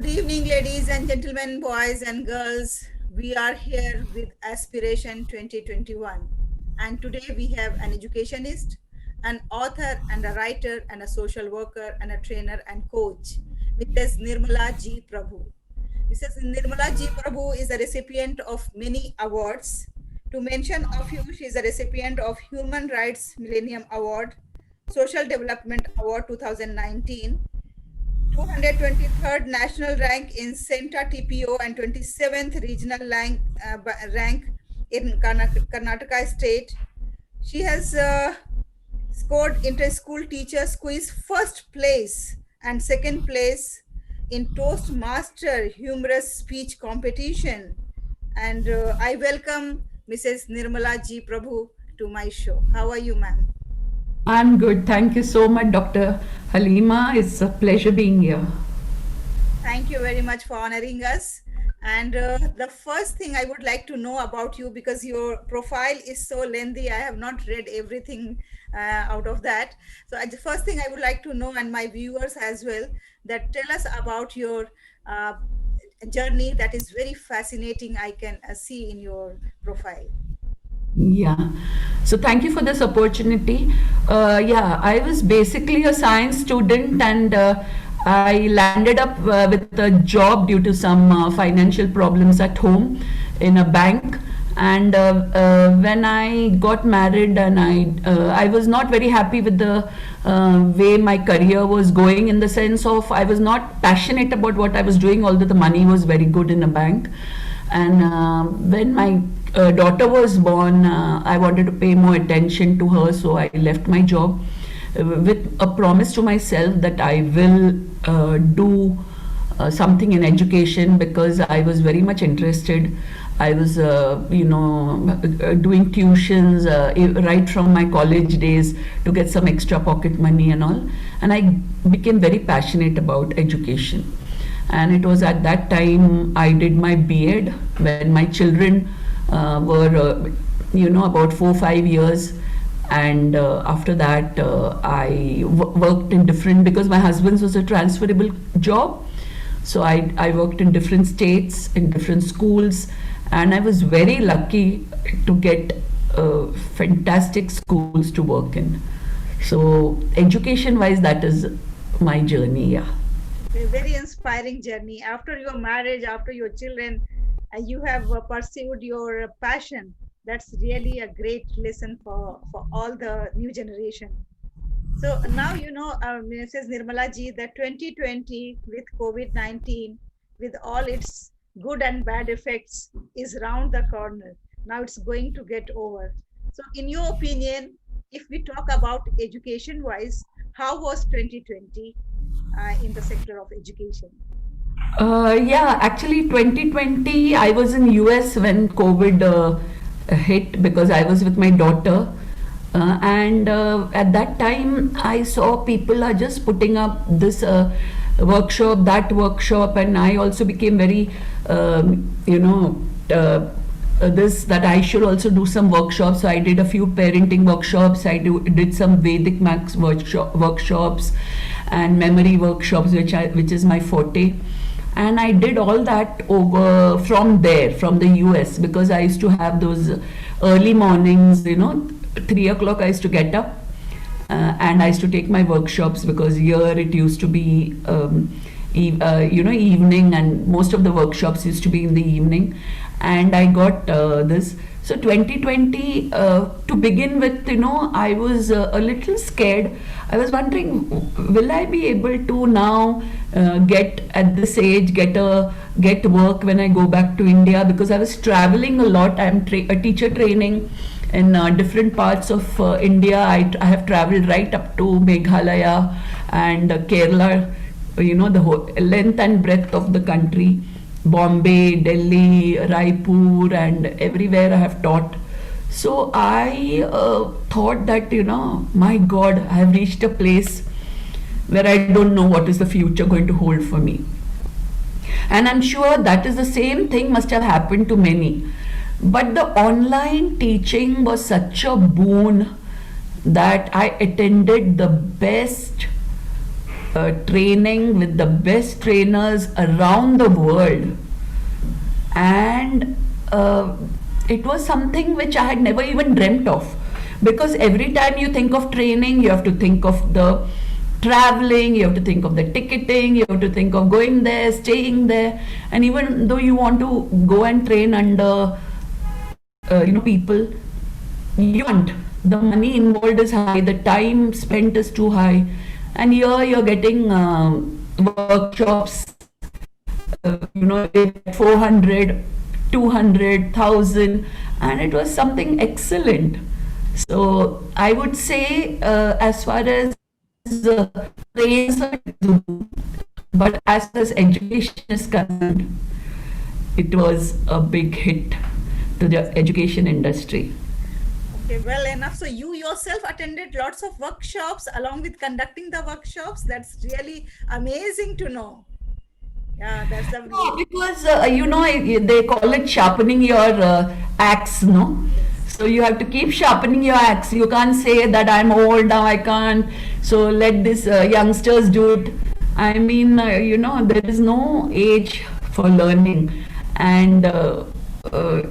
evening, ladies and gentlemen, boys and girls. We are here with Aspiration 2021. And today we have an educationist, an author, and a writer, and a social worker, and a trainer and coach, Mrs. Nirmala G. Prabhu. Mrs. Nirmala G. Prabhu is a recipient of many awards. To mention a few, she is a recipient of Human Rights Millennium Award, Social Development Award 2019, 223rd national rank in CENTA TPO and 27th regional rank in Karnataka state. She has scored inter-school teachers quiz first place and second place in Toastmaster humorous speech competition. And I welcome Mrs. Nirmala G. Prabhu to my show. How are you, ma'am? I'm good. Thank you so much, Dr. Halima. It's a pleasure being here. Thank you very much for honoring us. And the first thing I would like to know about you, because your profile is so lengthy, I have not read everything out of that. So the first thing I would like to know, and my viewers as well, that tell us about your journey that is very fascinating. I can see in your profile. Yeah. So thank you for this opportunity. Yeah, I was basically a science student and I landed up with a job due to some financial problems at home in a bank. And when I got married, and I was not very happy with the way my career was going, in the sense of I was not passionate about what I was doing, although the money was very good in a bank. And when my daughter was born, I wanted to pay more attention to her, so I left my job with a promise to myself that I will do something in education, because I was very much interested. I was, doing tuitions right from my college days to get some extra pocket money and all. And I became very passionate about education. And it was at that time I did my B.Ed when my children were, about 4 or 5 years. And after that, I worked in different, because my husband's was a transferable job. So I worked in different states, in different schools, and I was very lucky to get fantastic schools to work in. So education-wise, that is my journey, yeah. A very inspiring journey. After your marriage, after your children, you have pursued your passion. That's really a great lesson for all the new generation. So now, Mrs. Nirmala ji, that 2020 with COVID-19, with all its good and bad effects, is round the corner. Now it's going to get over. So in your opinion, if we talk about education wise, how was 2020 in the sector of education? Yeah, actually 2020, I was in US when COVID hit, because I was with my daughter. And at that time, I saw people are just putting up this workshop, that workshop, and I also became very, this that I should also do some workshops. So I did a few parenting workshops. Did some Vedic Max workshops and memory workshops, which is my forte. And I did all that over from the US, because I used to have those early mornings, 3 o'clock I used to get up, and I used to take my workshops, because here it used to be evening, and most of the workshops used to be in the evening. And I got this. So 2020, to begin with, I was a little scared. I was wondering, will I be able to now get at this age, get work when I go back to India? Because I was traveling a lot. I'm a teacher training in different parts of India. I have traveled right up to Meghalaya and Kerala, the whole length and breadth of the country. Bombay, Delhi, Raipur, and everywhere I have taught. So I thought that, my God, I have reached a place where I don't know what is the future going to hold for me. And I'm sure that is the same thing must have happened to many. But the online teaching was such a boon that I attended the best training with the best trainers around the world, and it was something which I had never even dreamt of, because every time you think of training, you have to think of the traveling, you have to think of the ticketing, you have to think of going there, staying there, and even though you want to go and train under people, you can't. The money involved is high, the time spent is too high, and here you're getting workshops, 400, 200,000, and it was something excellent. So I would say, as far as trains are concerned, but as far as education is concerned, it was a big hit to the education industry. Okay, well enough. So you yourself attended lots of workshops along with conducting the workshops. That's really amazing to know. Yeah, that's the No, because they call it sharpening your axe, no? So you have to keep sharpening your axe. You can't say that I'm old now, I can't. So let these youngsters do it. I mean, there is no age for learning, and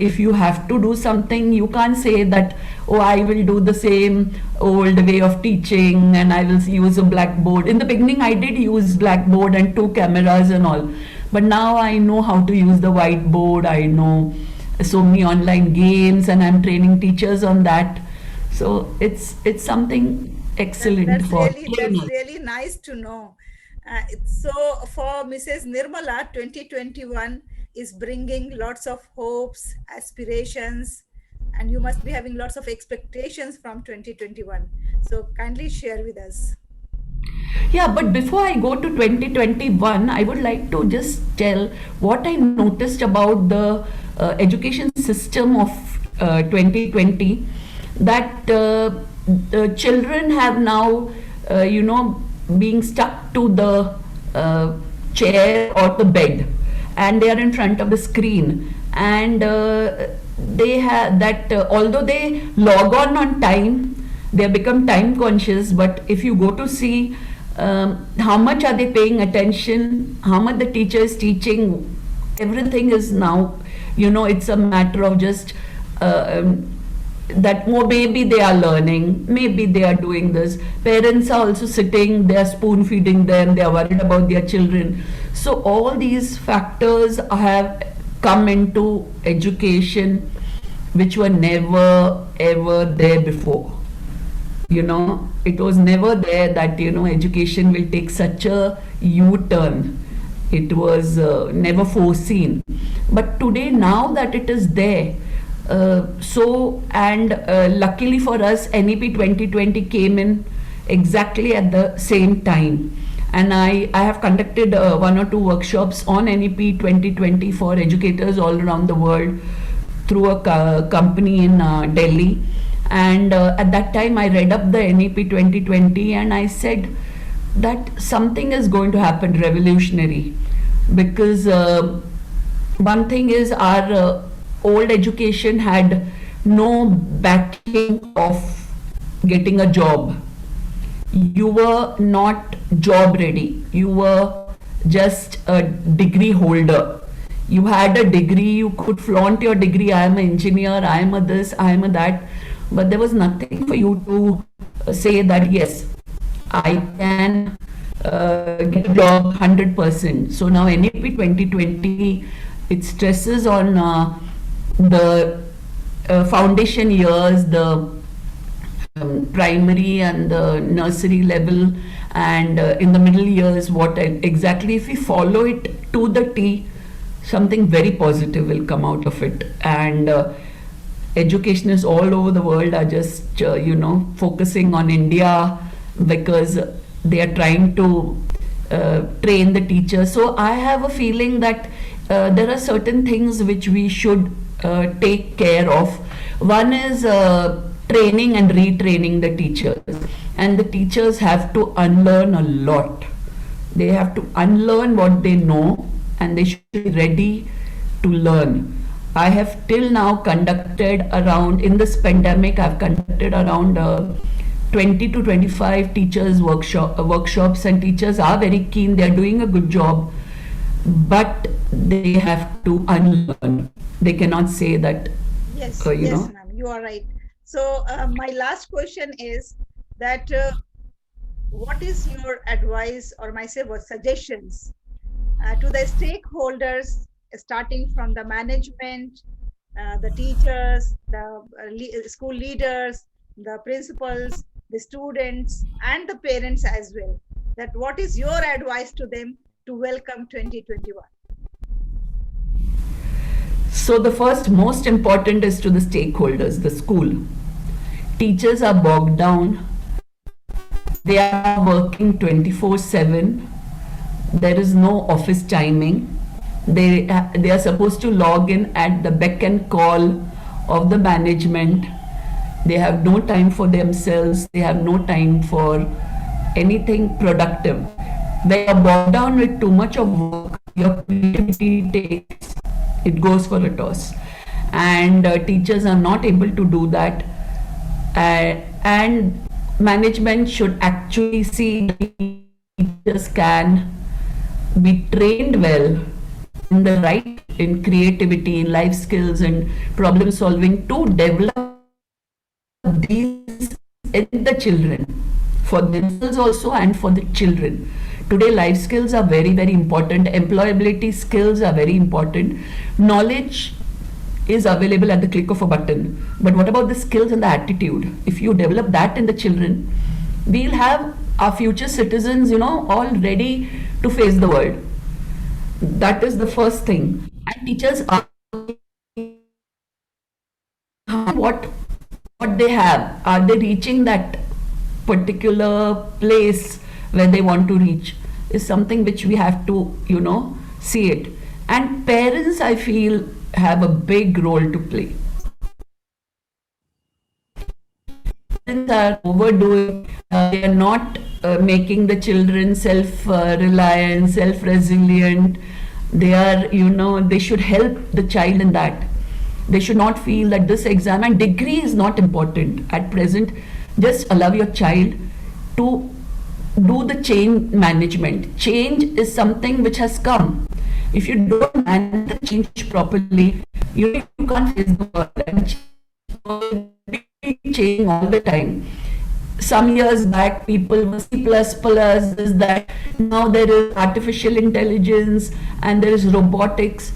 if you have to do something, you can't say that, oh, I will do the same old way of teaching and I will use a blackboard. In the beginning, I did use blackboard and 2 cameras and all, but now I know how to use the whiteboard. I know so many online games, and I'm training teachers on that. So it's something excellent that's for really trainers. nice to know. So for Mrs. Nirmala, 2021 is bringing lots of hopes, aspirations, and you must be having lots of expectations from 2021. So kindly share with us. Yeah, but before I go to 2021, I would like to just tell what I noticed about the education system of 2020, that the children have now, being stuck to the chair or the bed, and they are in front of the screen, and they have that, although they log on time, they have become time conscious, but if you go to see how much are they paying attention, how much the teacher is teaching, everything is now, it's a matter of just that more, maybe they are learning, maybe they are doing this. Parents are also sitting, they are spoon feeding them, they are worried about their children. So all these factors have come into education which were never ever there before. It was never there that education will take such a U-turn. It was never foreseen, but today, now that it is there, luckily for us, NEP 2020 came in exactly at the same time, and I have conducted 1 or 2 workshops on NEP 2020 for educators all around the world through a company in Delhi. And at that time, I read up the NEP 2020, and I said that something is going to happen revolutionary, because one thing is, our old education had no backing of getting a job. You were not job ready. You were just a degree holder. You had a degree, you could flaunt your degree. I am an engineer, I am a this, I am a that. But there was nothing for you to say that, yes, I can get a job 100%. So now NEP 2020, it stresses on the foundation years, the primary and the nursery level, and in the middle years, what exactly, if we follow it to the T, something very positive will come out of it. And educationists all over the world are just focusing on India, because they are trying to train the teachers. So I have a feeling that there are certain things which we should take care of. One is training and retraining the teachers, and the teachers have to unlearn a lot. They have to unlearn what they know, and they should be ready to learn. I have till now conducted around, in this pandemic, I've conducted around 20 to 25 teachers workshops, and teachers are very keen, they're doing a good job, but they have to unlearn. They cannot say that, Yes, you yes, know. ma'am, you are right. So my last question is that what is your advice, or my say what suggestions to the stakeholders, starting from the management, the teachers, the school leaders, the principals, the students, and the parents as well? That what is your advice to them to welcome 2021? So the first most important is to the stakeholders, the school. Teachers are bogged down. They are working 24/7. There is no office timing. They are supposed to log in at the beck and call of the management. They have no time for themselves. They have no time for anything productive. They are bogged down with too much of work. Your creativity takes, it goes for a toss, and teachers are not able to do that. And management should actually see teachers can be trained well in the right, in creativity, in life skills, and problem solving, to develop these in the children, for themselves also and for the children. Today life skills are very very important, employability skills are very important. Knowledge is available at the click of a button, but what about the skills and the attitude? If you develop that in the children, we'll have our future citizens, all ready to face the world. That is the first thing. And teachers are what they have. Are they reaching that particular place where they want to reach? Is something which we have to see it. And parents, I feel, have a big role to play. Parents are overdoing. They are not making the children self-reliant, self-resilient. They are, they should help the child in that. They should not feel that this exam and degree is not important at present. Just allow your child to do the change management. Change is something which has come. If you don't manage the change properly, you can't face the world. And changing all the time. Some years back, people were C++, is that. Now there is artificial intelligence and there is robotics.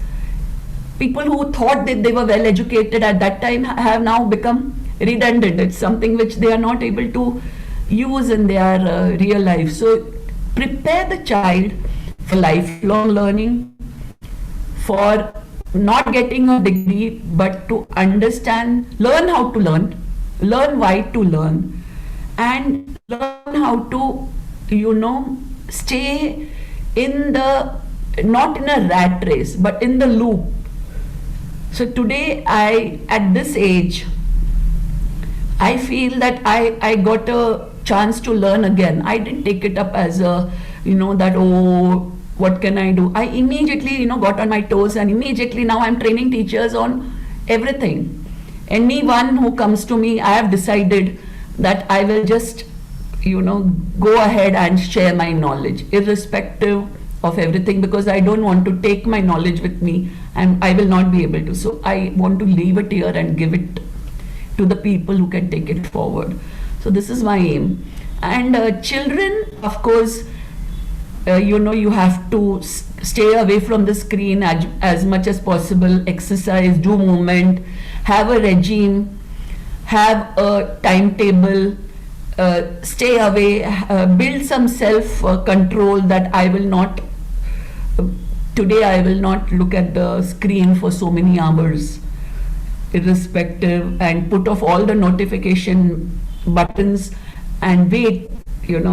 People who thought that they were well educated at that time have now become redundant. It's something which they are not able to use in their real life. So prepare the child for lifelong learning, for not getting a degree, but to understand, learn how to learn why to learn, and learn how to, stay in the, not in a rat race, but in the loop. So today, at this age, I feel that I got a chance to learn again. I didn't take it up as a, that, oh, what can I do? I immediately, got on my toes, and immediately now I'm training teachers on everything. Anyone who comes to me, I have decided that I will just, go ahead and share my knowledge, irrespective of everything, because I don't want to take my knowledge with me and I will not be able to. So I want to leave it here and give it to the people who can take it forward. So this is my aim. And children, of course, you have to stay away from the screen as much as possible, exercise, do movement, have a regime, have a timetable, stay away, build some self-control, that I will not, today I will not look at the screen for so many hours, irrespective, and put off all the notification buttons and wait.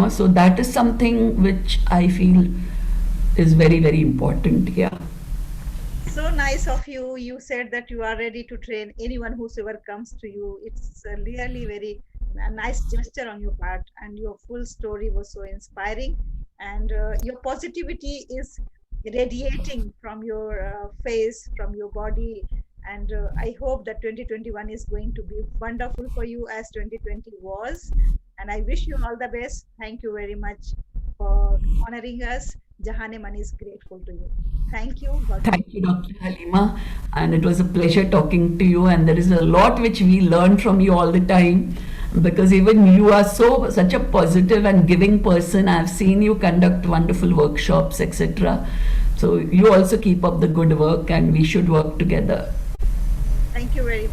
So that is something which I feel is very very important. Yeah. So nice of you. You said that you are ready to train anyone whosoever comes to you. It's really very nice gesture on your part, and your full story was so inspiring, and your positivity is radiating from your face, from your body. And I hope that 2021 is going to be wonderful for you, as 2020 was. And I wish you all the best. Thank you very much for honoring us. Jahane Mani is grateful to you. Thank you. God bless. Thank you, Dr. Halima. And it was a pleasure talking to you. And there is a lot which we learn from you all the time, because even you are such a positive and giving person. I've seen you conduct wonderful workshops, etc. So you also keep up the good work, and we should work together. Thank you very much.